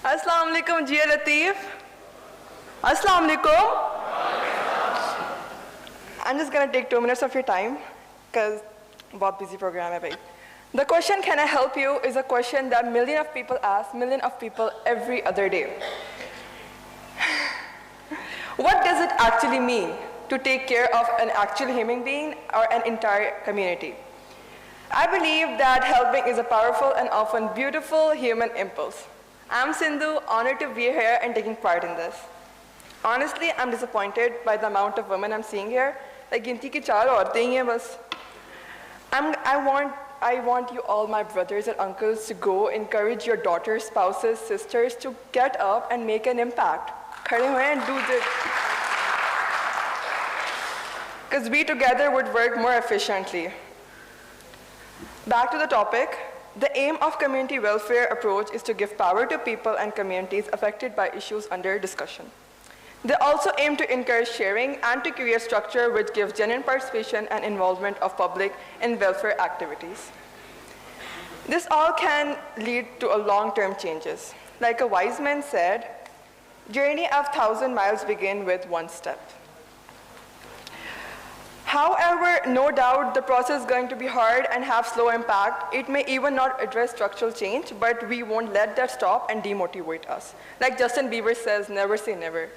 अस्सलाम वालेकुम जी लतीफ. अस्सलाम वालेकुम. I'm just gonna take 2 minutes of your time because बहुत busy program है भाई. The question, can I help you, is a question that millions of people ask, millions of people every other day. What does it actually mean to take care of an actual human being or an entire community? I believe that helping is a powerful and often beautiful human impulse. I'm Sindhu, honored to be here and taking part in this. Honestly, I'm disappointed by the amount of women I'm seeing here. Like ginti ki 4 auratein hi hain bas. I want you all, my brothers and uncles, to go encourage your daughters, spouses, sisters to get up and make an impact. Khade hoye and do this. Because we together would work more efficiently. Back to the topic. The aim of community welfare approach is to give power to people and communities affected by issues under discussion. They also aim to encourage sharing and to create structure which gives genuine participation and involvement of public in welfare activities. This all can lead to a long-term changes. Like a wise man said, journey of 1,000 miles begin with one step. However, no doubt the process is going to be hard and have slow impact. It may even not address structural change, but we won't let that stop and demotivate us. Like Justin Bieber says, never say never.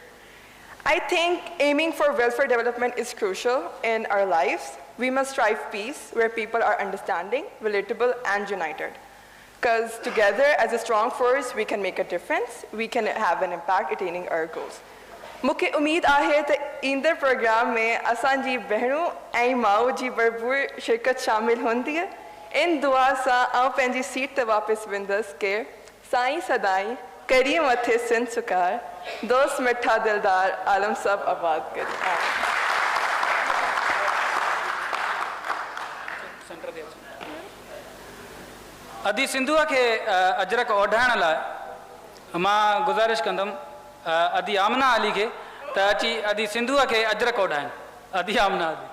I think aiming for welfare development is crucial in our lives. We must strive peace where people are understanding, relatable, and united. Because together, as a strong force, we can make a difference. We can have an impact attaining our goals. मुझे उम्मीद आहे त ईंदड़ programme में असांजी बहनों ऐं माओ जी भरपूर शिरकत शामिल हूंदी. इन दुआ सां आउं पंहिंजी सीट ते वापसि वेंदसि के साईं सदाईं करी मथे सिंध सुकार, दोस्त मिठा दिलदार आलम सब आबाद करे. अदी सिंधुआ के अजरक ओढ़ाइण लाइ मां गुज़ारिश कंदुमि अदी आमना अली के त अची अदी सिंधुआ के अजरक ओढ़ाइनि. अदी आमना अली.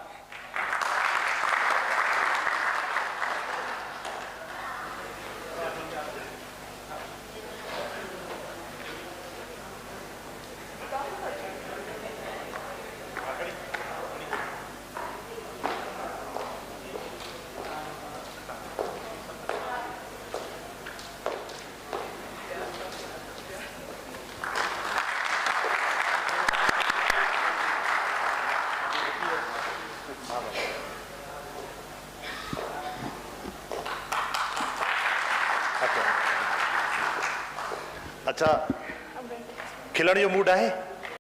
अच्छा, खिलण जो मूड आहे?